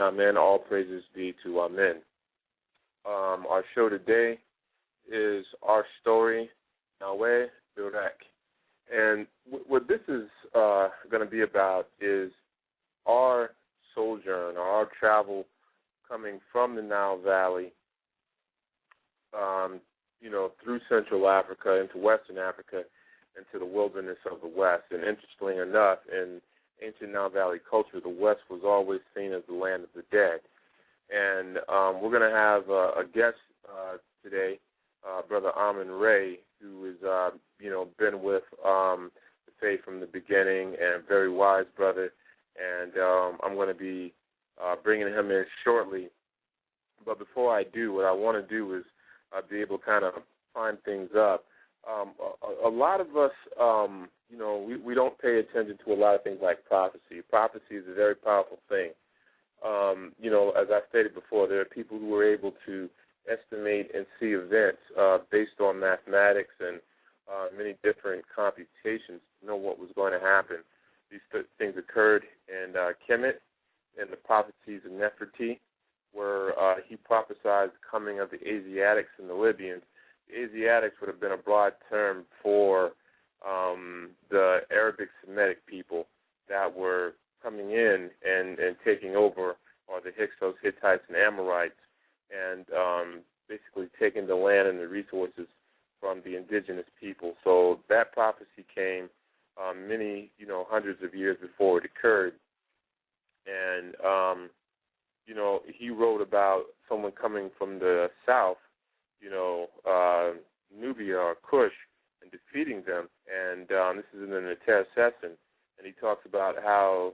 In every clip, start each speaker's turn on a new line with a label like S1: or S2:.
S1: Amen. All praises be to Amen. Our show today is our story, Nawy, Daric. And what this is going to be about is our sojourn, or our travel coming from the Nile Valley, through Central Africa into Western Africa, into the wilderness of the West. And interestingly enough, in ancient Nile Valley culture, the West was always seen as the land of the dead. And we're going to have a guest today, Brother Amin Ray, who has, been with the faith from the beginning, and very wise brother. And I'm going to be bringing him in shortly. But before I do, what I want to do is be able to kind of find things up. A lot of us, we don't pay attention to a lot of things like prophecy. Prophecy is a very powerful thing. As I stated before, there are people who are able to estimate and see events based on mathematics and many different computations to know what was going to happen. These things occurred in Kemet, in the prophecies of Nefertiti, where he prophesied the coming of the Asiatics and the Libyans. The Asiatics would have been a broad term for the Arabic Semitic people that were coming in and taking over, or the Hyksos, Hittites, and Amorites, and basically taking the land and the resources from the indigenous people. So that prophecy came many, hundreds of years before it occurred. And, he wrote about someone coming from the south, Nubia or Kush, and defeating them. And this is in the Tercession. And he talks about how,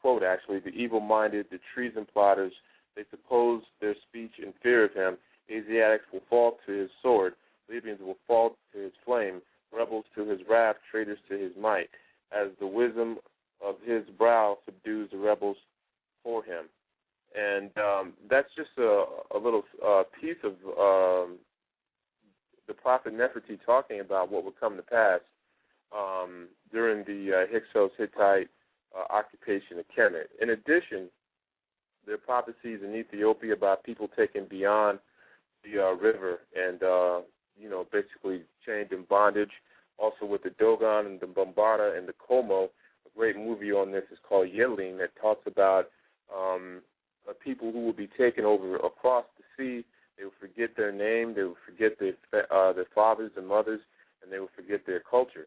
S1: quote, actually, the evil-minded, the treason plotters, they suppose their speech in fear of him. Asiatics will fall to his sword, Libyans will fall to his flame, rebels to his wrath, traitors to his might, as the wisdom of his brow subdues the rebels for him. And that's just a little piece of the prophet Nefertiti talking about what would come to pass during the Hyksos-Hittite occupation of Kemet. In addition, there are prophecies in Ethiopia about people taken beyond the river and, basically chained in bondage. Also with the Dogon and the Bombarda and the Como, a great movie on this is called Yelling that talks about people who will be taken over across the sea. They will forget their name, they will forget their fathers and mothers, and they will forget their culture.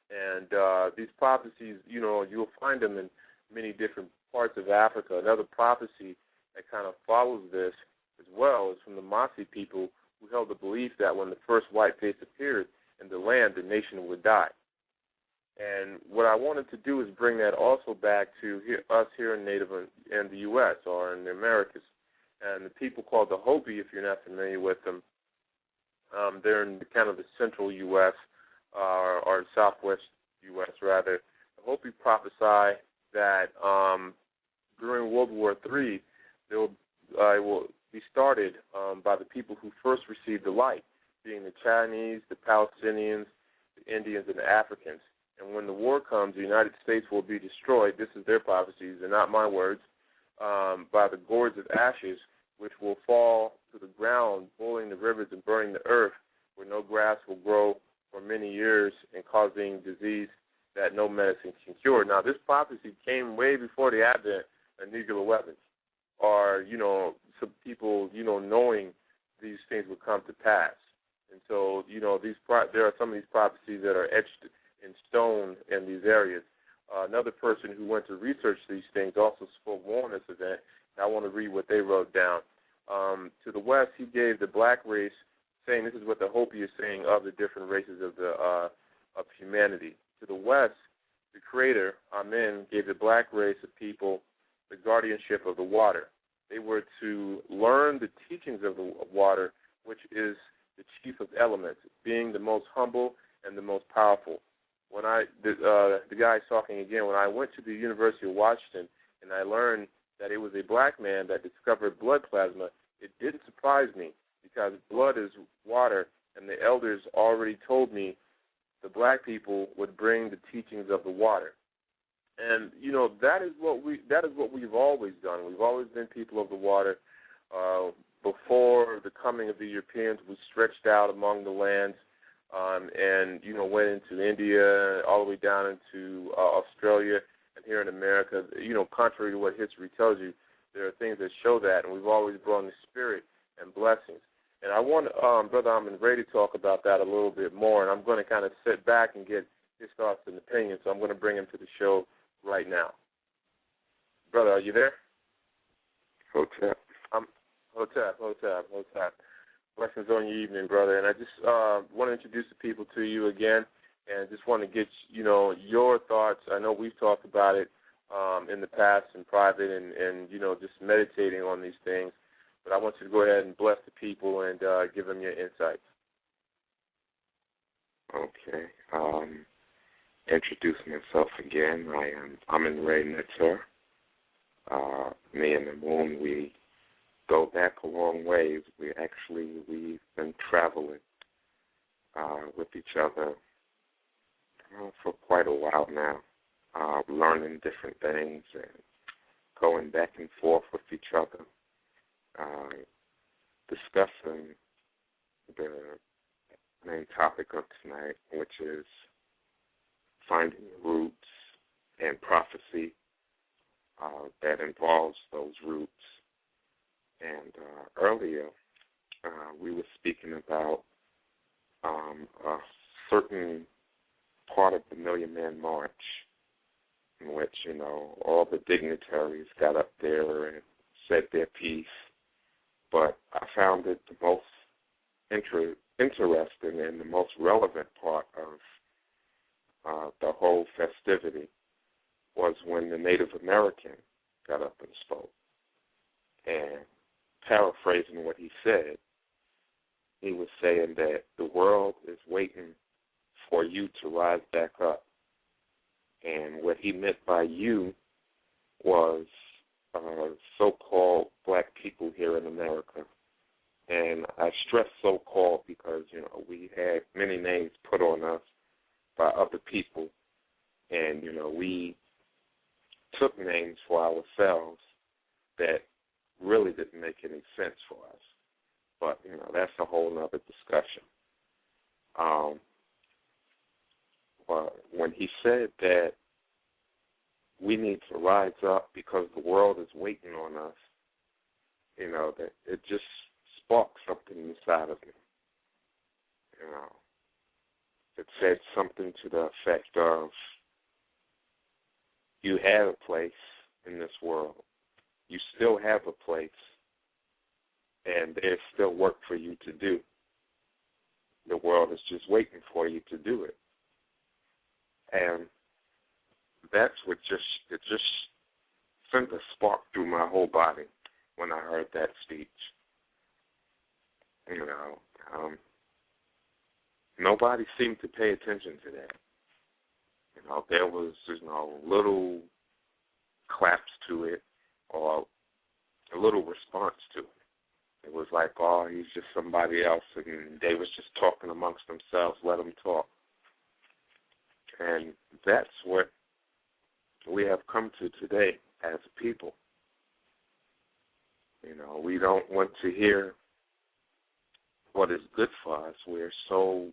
S1: And these prophecies, you'll find them in many different parts of Africa. Another prophecy that kind of follows this as well is from the Masi people, who held the belief that when the first white face appeared in the land, the nation would die. And what I wanted to do is bring that also back to us here in the U.S. or in the Americas. And the people called the Hopi, if you're not familiar with them, they're in kind of the central U.S. Or southwest U.S. rather. The Hopi prophesy that during World War III, it will be started by the people who first received the light, being the Chinese, the Palestinians, the Indians, and the Africans. And when the war comes, the United States will be destroyed. This is their prophecies, and not my words, by the gourds of ashes, which will fall to the ground, boiling the rivers and burning the earth, where no grass will grow for many years and causing disease that no medicine can cure. Now, this prophecy came way before the advent of nuclear weapons, or, some people, knowing these things would come to pass. And so, there are some of these prophecies that are etched in stone in these areas. Another person who went to research these things also spoke more on this event. And I want to read what they wrote down. To the west, he gave the black race, saying this is what the Hopi is saying of the different races of humanity. To the west, the Creator, Amen, gave the black race of people the guardianship of the water. They were to learn the teachings of the water, which is the chief of elements, being the most humble and the most powerful. When the guy's talking again, when I went to the University of Washington and I learned that it was a black man that discovered blood plasma, it didn't surprise me because blood is water, and the elders already told me the black people would bring the teachings of the water. And that is what we've always done. We've always been people of the water. Before the coming of the Europeans, we stretched out among the lands. And went into India, all the way down into Australia, and here in America. Contrary to what history tells you, there are things that show that, and we've always brought the spirit and blessings. And I want Brother Amin Ray to talk about that a little bit more, and I'm going to kind of sit back and get his thoughts and opinions, so I'm going to bring him to the show right now. Brother, are you there?
S2: Hotep.
S1: Hotep. Blessings on your evening, brother. And I just want to introduce the people to you again, and just want to get your thoughts. I know we've talked about it in the past in private, and just meditating on these things. But I want you to go ahead and bless the people and give them your insights.
S2: Okay. Introduce myself again. I am Amin Ray Netzer. Me and the moon, we go back a long ways. We've been traveling with each other for quite a while now, learning different things and going back and forth with each other, discussing the main topic of tonight, which is finding the roots and prophecy that involves those roots. And earlier, we were speaking about a certain part of the Million Man March in which, all the dignitaries got up there and said their piece. But I found it the most interesting and the most relevant part of the whole festivity was when the Native American got up and spoke. And paraphrasing what he said, he was saying that the world is waiting for you to rise back up. And what he meant by you was so-called black people here in America. And I stress so-called because, we had many names put on us by other people. And, we took names for ourselves that really didn't make any sense for us. But, that's a whole other discussion. But when he said that we need to rise up because the world is waiting on us, that it just sparked something inside of me. It said something to the effect of, you had a place in this world. You still have a place, and there's still work for you to do. The world is just waiting for you to do it. And that's what it just sent a spark through my whole body when I heard that speech. Nobody seemed to pay attention to that. There was, little claps to it or a little response to it. It was like, oh, he's just somebody else, and they was just talking amongst themselves, let them talk. And that's what we have come to today as a people. We don't want to hear what is good for us. We're so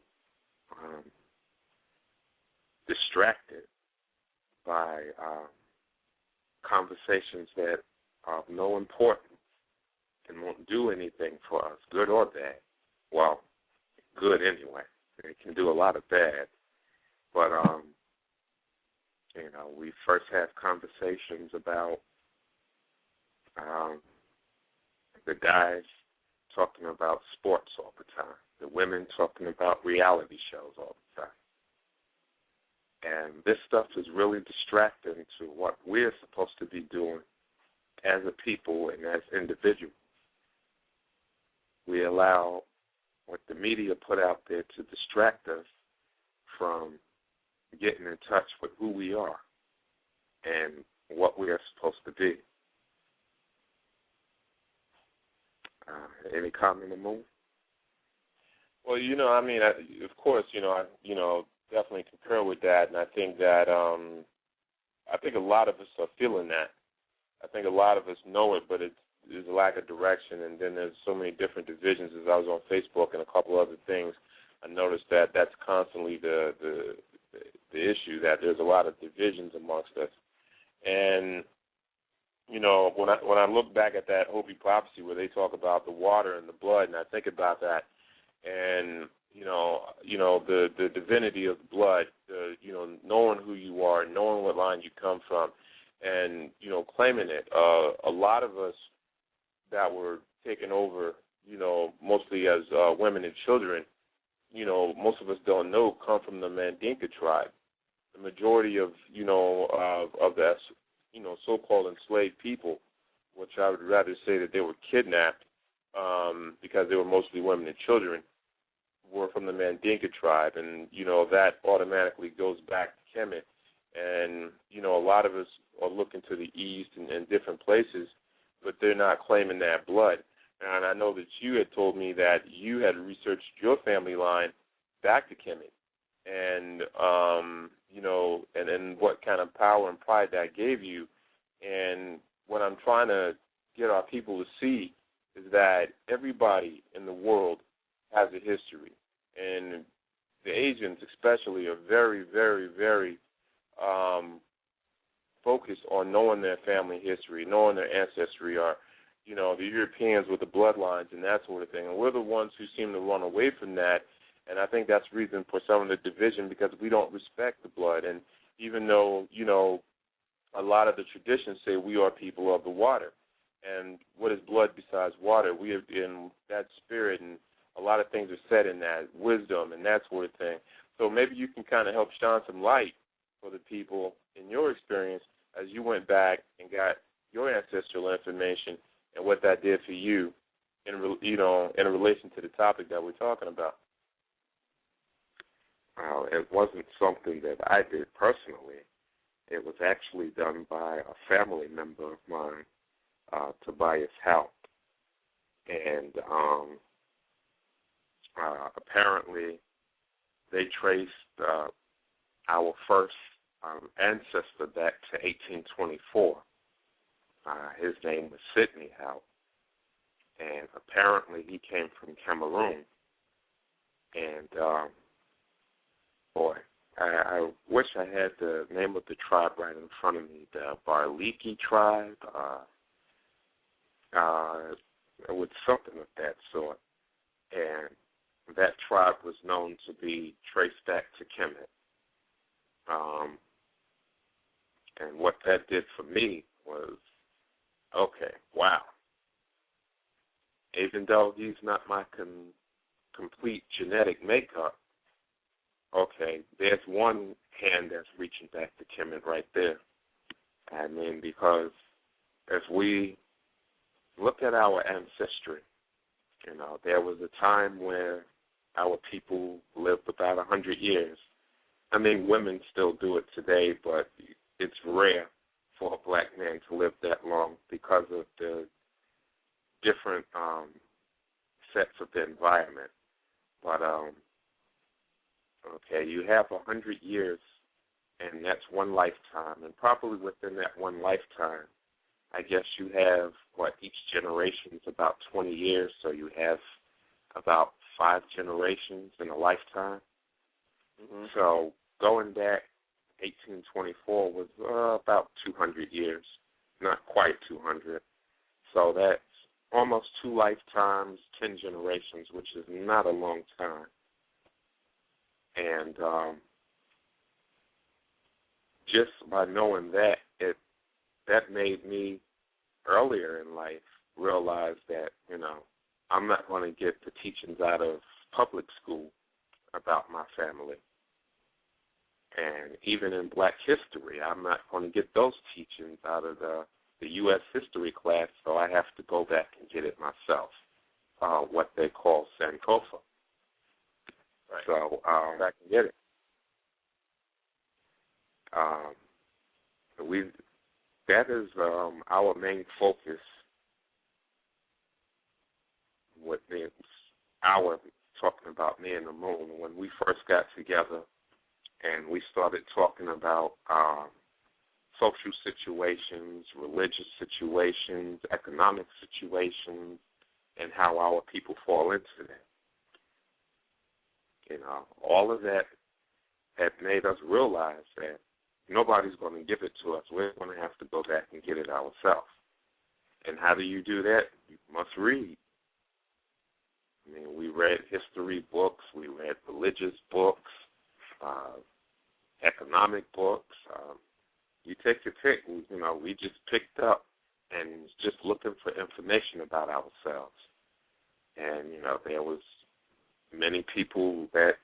S2: distracted by conversations that are of no importance and won't do anything for us, good or bad. Well, good anyway. It can do a lot of bad. But, we first have conversations about the guys talking about sports all the time, the women talking about reality shows all the time. And this stuff is really distracting to what we're supposed to be doing as a people and as individuals. We allow what the media put out there to distract us from getting in touch with who we are and what we are supposed to be. Any comment on move?
S1: Well, of course, I definitely concur with that, and I think that a lot of us are feeling that. I think a lot of us know it, but there's a lack of direction, and then there's so many different divisions. As I was on Facebook and a couple other things, I noticed that that's constantly the issue, that there's a lot of divisions amongst us. And when I look back at that Hopi prophecy where they talk about the water and the blood, and I think about that, and the divinity of the blood, knowing who you are, knowing what line you come from, and claiming it. A lot of us that were taken over, mostly as women and children, most of us don't know, come from the Mandinka tribe. The majority of the so-called enslaved people, which I would rather say that they were kidnapped because they were mostly women and children, were from the Mandinka tribe, and that automatically goes back to Kemet. And a lot of us are looking to the east and different places, but they're not claiming that blood. And I know that you had told me that you had researched your family line back to Kemet, and and what kind of power and pride that gave you. And what I'm trying to get our people to see is that everybody in the world has a history, and the Asians especially are very, very, very focused on knowing their family history, knowing their ancestry, or the Europeans with the bloodlines and that sort of thing. And we're the ones who seem to run away from that. And I think that's the reason for some of the division, because we don't respect the blood. And even though, a lot of the traditions say we are people of the water. And what is blood besides water? We are in that spirit, and a lot of things are said in that, wisdom and that sort of thing. So maybe you can kind of help shine some light for the people in your experience as you went back and got your ancestral information and what that did for you, in relation to the topic that we're talking about.
S2: Well, it wasn't something that I did personally. It was actually done by a family member of mine, Tobias Hout. And apparently they traced our first ancestor back to 1824. His name was Sidney Hout. And apparently he came from Cameroon. And, boy, I wish I had the name of the tribe right in front of me, the Barliki tribe, with something of that sort. And that tribe was known to be traced back to Kemet. And what that did for me was, okay, wow. Even though he's not my complete genetic makeup, okay, there's one hand that's reaching back to Kemet right there. I mean, because as we look at our ancestry, there was a time where our people lived about 100 years. I mean, women still do it today, but it's rare for a black man to live that long because of the different sets of the environment. But, okay, you have 100 years, and that's one lifetime. And probably within that one lifetime, I guess you have, each generation is about 20 years, so you have about 5 generations in a lifetime. Mm-hmm. So going back, 1824 was about 200 years, not quite 200. So that's almost 2 lifetimes, 10 generations, which is not a long time. And just by knowing that, that made me earlier in life realize that, I'm not going to get the teachings out of public school about my family. And even in black history, I'm not going to get those teachings out of the U.S. history class, so I have to go back and get it myself, what they call Sankofa. Right. So I can get it. That is our main focus with talking about me and the moon. When we first got together and we started talking about social situations, religious situations, economic situations, and how our people fall into that. All of that had made us realize that nobody's going to give it to us. We're going to have to go back and get it ourselves. And how do you do that? You must read. I mean, we read history books, we read religious books, economic books. You take your pick. We just picked up and just looking for information about ourselves. And, there was many people that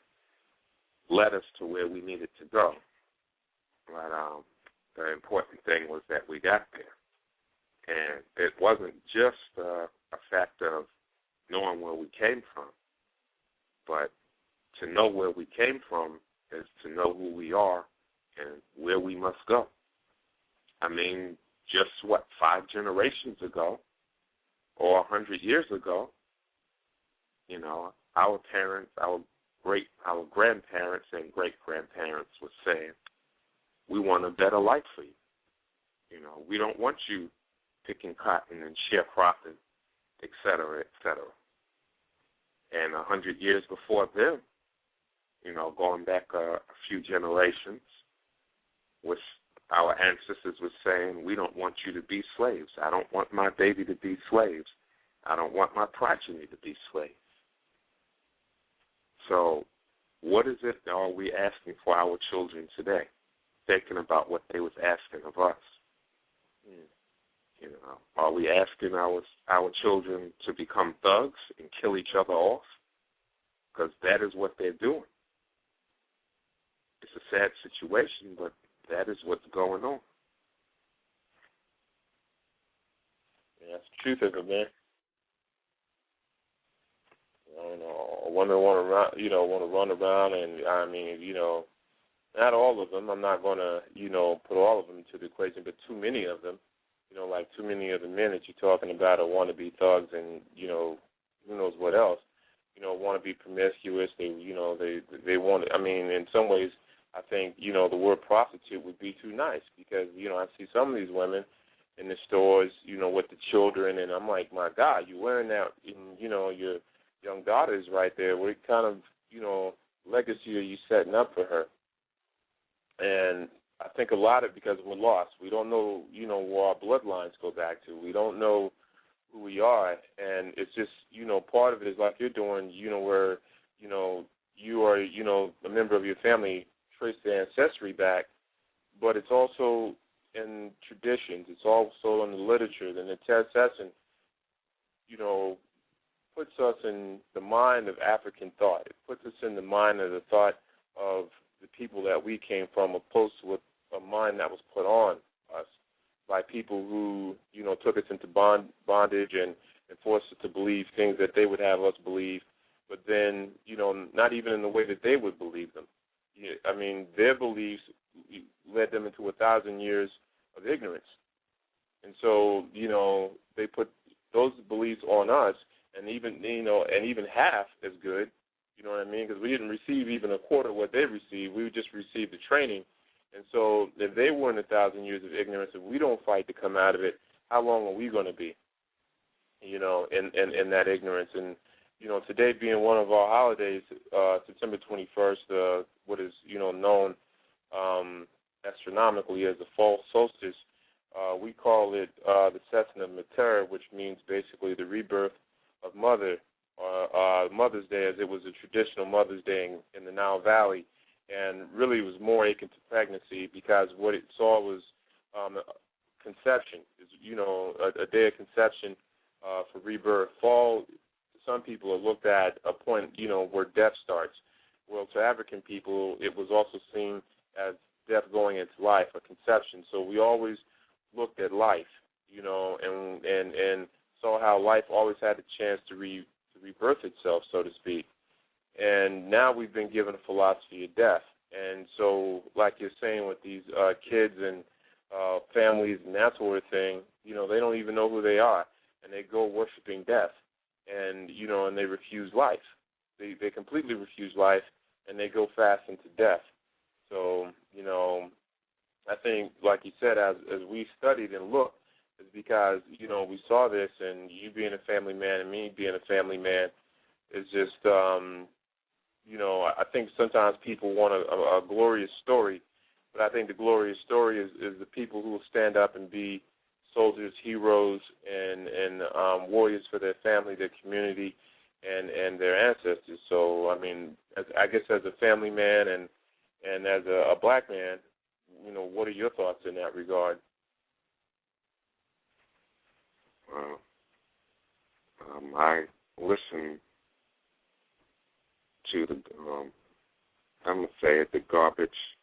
S2: led us to where we needed to go. But the important thing was that we got there. And it wasn't just a fact of knowing where we came from, but to know where we came from is to know who we are and where we must go. I mean, just 5 generations ago or 100 years ago, our parents, our grandparents and great-grandparents were saying, we want a better life for you. We don't want you picking cotton and sharecropping, et cetera, et cetera. And 100 years before them, going back a few generations, our ancestors were saying, we don't want you to be slaves. I don't want my baby to be slaves. I don't want my progeny to be slaves. So what is it are we asking for our children today? Thinking about what they was asking of us. Are we asking our children to become thugs and kill each other off? Because that is what they're doing. It's a sad situation, but that is what's going on.
S1: Yeah, that's you think of, man? You know, women want to run, want to run around, and I mean, not all of them. I'm not going to, put all of them into the equation, but too many of them. Like too many of the men that you're talking about are want to be thugs, and who knows what else. Want to be promiscuous. They want. I mean, in some ways, I think the word prostitute would be too nice because I see some of these women in the stores, with the children, and I'm like, my God, you're wearing that, and your young daughter is right there. What kind of legacy are you setting up for her? And I think a lot of it because we're lost. We don't know, where our bloodlines go back to. We don't know who we are, and it's just, part of it is like you're doing, where, you are, a member of your family, trace the ancestry back, but it's also in traditions. It's also in the literature. And the Tessession, puts us in the mind of African thought. It puts us in the mind of the thought of the people that we came from, opposed to a mind that was put on us by people who, took us into bondage and forced us to believe things that they would have us believe, but then, not even in the way that they would believe them. I mean, their beliefs led them into 1,000 years of ignorance. And so, they put those beliefs on us, and even half as good, you know what I mean? Because we didn't receive even a quarter of what they received. We just received the training. And so if they were in 1,000 years of ignorance, if we don't fight to come out of it, how long are we going to be, in that ignorance? And, today being one of our holidays, September 21st, what is, known astronomically as the fall solstice, we call it the Cessna Mater, which means basically the rebirth of Mother, Mother's Day, as it was a traditional Mother's Day in the Nile Valley, and really was more akin to pregnancy because what it saw was conception, a day of conception for rebirth. Fall, to some people, are looked at a point, where death starts. Well, to African people, it was also seen as death going into life, a conception. So we always looked at life, and saw how life always had a chance to rebirth itself, so to speak. And now we've been given a philosophy of death. And so, like you're saying with these kids and families and that sort of thing, they don't even know who they are, and they go worshiping death, and and they refuse life. They completely refuse life, and they go fast into death. So, I think, like you said, as we studied and looked, is because, we saw this, and you being a family man and me being a family man is just, I think sometimes people want a glorious story, but I think the glorious story is the people who will stand up and be soldiers, heroes, and warriors for their family, their community, and their ancestors. So, I mean, I guess as a family man and as a black man, what are your thoughts in that regard?
S2: I listen to the, I'm going to say it, the garbage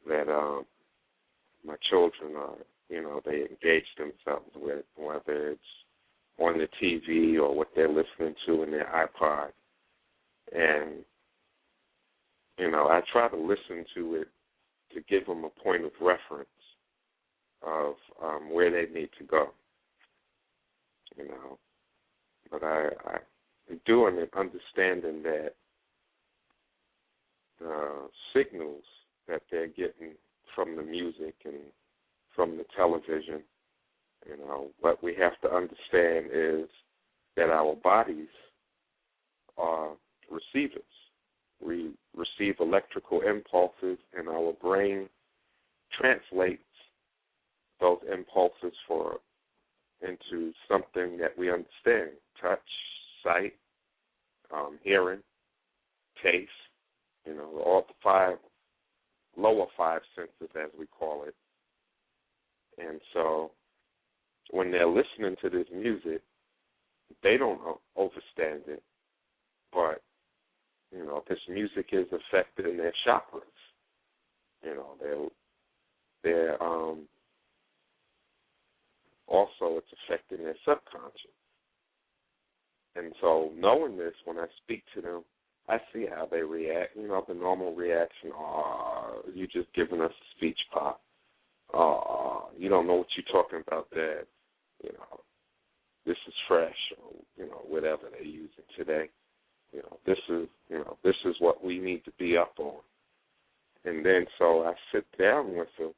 S2: that my children are, they engage themselves with, whether it's on the TV or what they're listening to in their iPod. And, I try to listen to it to give them a point of reference of where they need to go, But I do understanding that the signals that they're getting from the music and from the television, what we have to understand is that our bodies are receivers. We receive electrical impulses, and our brain translates those impulses into something that we understand: touch, sight, hearing, taste, all the lower five senses, as we call it. And so when they're listening to this music, they don't understand it, but, this music is affecting their chakras. They're also it's affecting their subconscious. And so knowing this, when I speak to them, I see how they react. You know, the normal reaction, you just giving us a speech pop. You don't know what you're talking about, Dad. You know, this is fresh, or, you know, whatever they're using today. You know, this is what we need to be up on. And then so I sit down with them,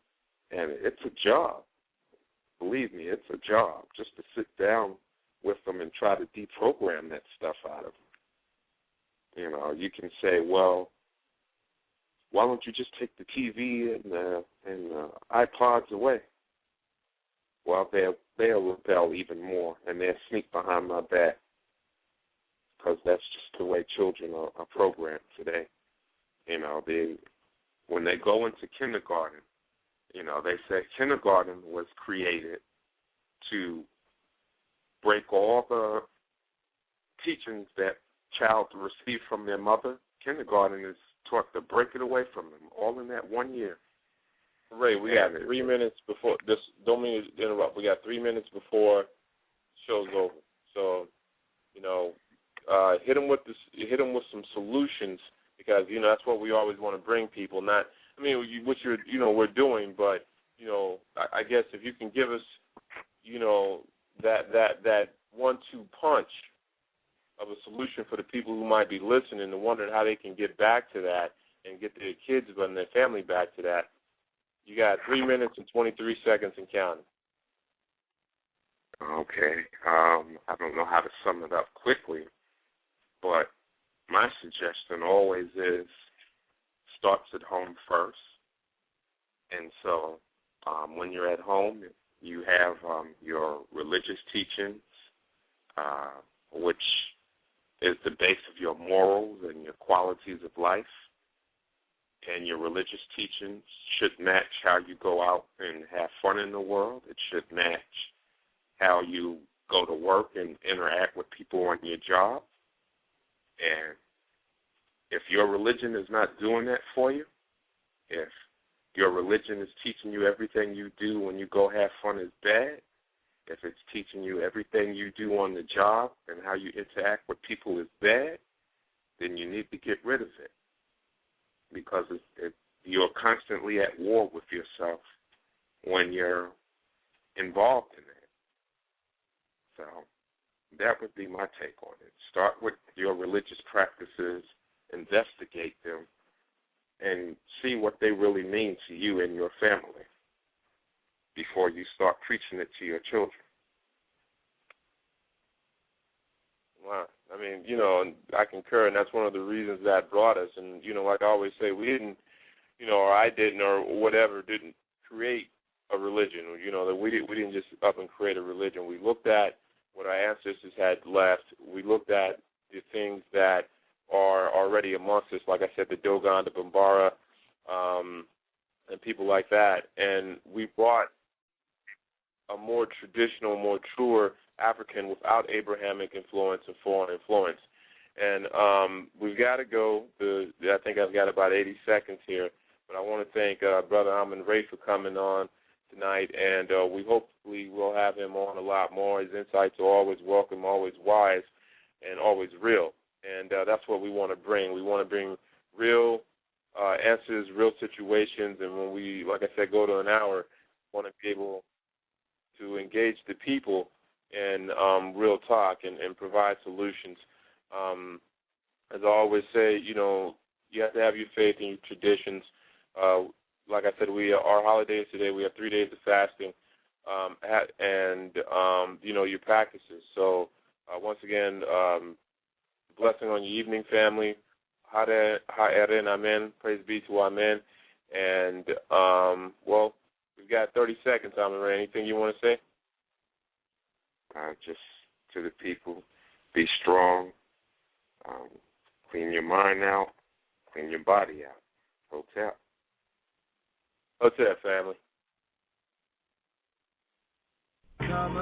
S2: and it's a job. Believe me, it's a job just to sit down with them and try to deprogram that stuff out of them. You know, you can say, well, why don't you just take the TV and the iPods away? Well, they'll rebel even more, and they'll sneak behind my back, because that's just the way children are programmed today. You know, when they go into kindergarten, you know, they say kindergarten was created to break all the teachings that child receive from their mother. Kindergarten is taught to break it away from them, all in that 1 year.
S1: Ray, we got 3 minutes before this. Don't mean to interrupt. We got 3 minutes before the show's over. So, you know, hit them with with some solutions, because you know that's what we always want to bring people. Not, I mean, what we're doing, but you know, I guess if you can give us, you know, that 1-2 punch of a solution for the people who might be listening and wondering how they can get back to that and get their kids and their family back to that. You got 3 minutes and 23 seconds and counting.
S2: Okay. I don't know how to sum it up quickly, but my suggestion always is starts at home first. And so when you're at home, you have your religious teachings, which is the base of your morals and your qualities of life. And your religious teachings should match how you go out and have fun in the world. It should match how you go to work and interact with people on your job. And if your religion is not doing that for you, if your religion is teaching you everything you do when you go have fun is bad, if it's teaching you everything you do on the job and how you interact with people is bad, then you need to get rid of it, because you're constantly at war with yourself when you're involved in it. So that would be my take on it. Start with your religious practices, investigate them, and see what they really mean to you and your family before you start preaching it to your children.
S1: Wow. I mean, you know, and I concur, and that's one of the reasons that brought us. And, you know, like I always say, we didn't, you know, or I didn't, or whatever, didn't create a religion. You know, that we didn't just up and create a religion. We looked at what our ancestors had left. We looked at the things that are already amongst us, like I said, the Dogon, the Bambara, and people like that. And we brought a more traditional, more truer African without Abrahamic influence and foreign influence. And we've got to go. I think I've got about 80 seconds here, but I want to thank Brother Amin Ray for coming on tonight, and we hopefully will have him on a lot more. His insights are always welcome, always wise, and always real. And that's what we want to bring. We want to bring real answers, real situations, and when we, like I said, go to an hour, want to be able to engage the people in real talk and provide solutions. As I always say, you know, you have to have your faith and your traditions. Like I said, our holidays today, we have 3 days of fasting, and you know, your practices. So once again, blessing on your evening, family. Ha'eren, amen. Praise be to amen. And well, we've got 30 seconds, Amin Ray. Anything you want to say?
S2: Just to the people, be strong, clean your mind out, clean your body out. Hotel.
S1: Hotel, family.
S3: Come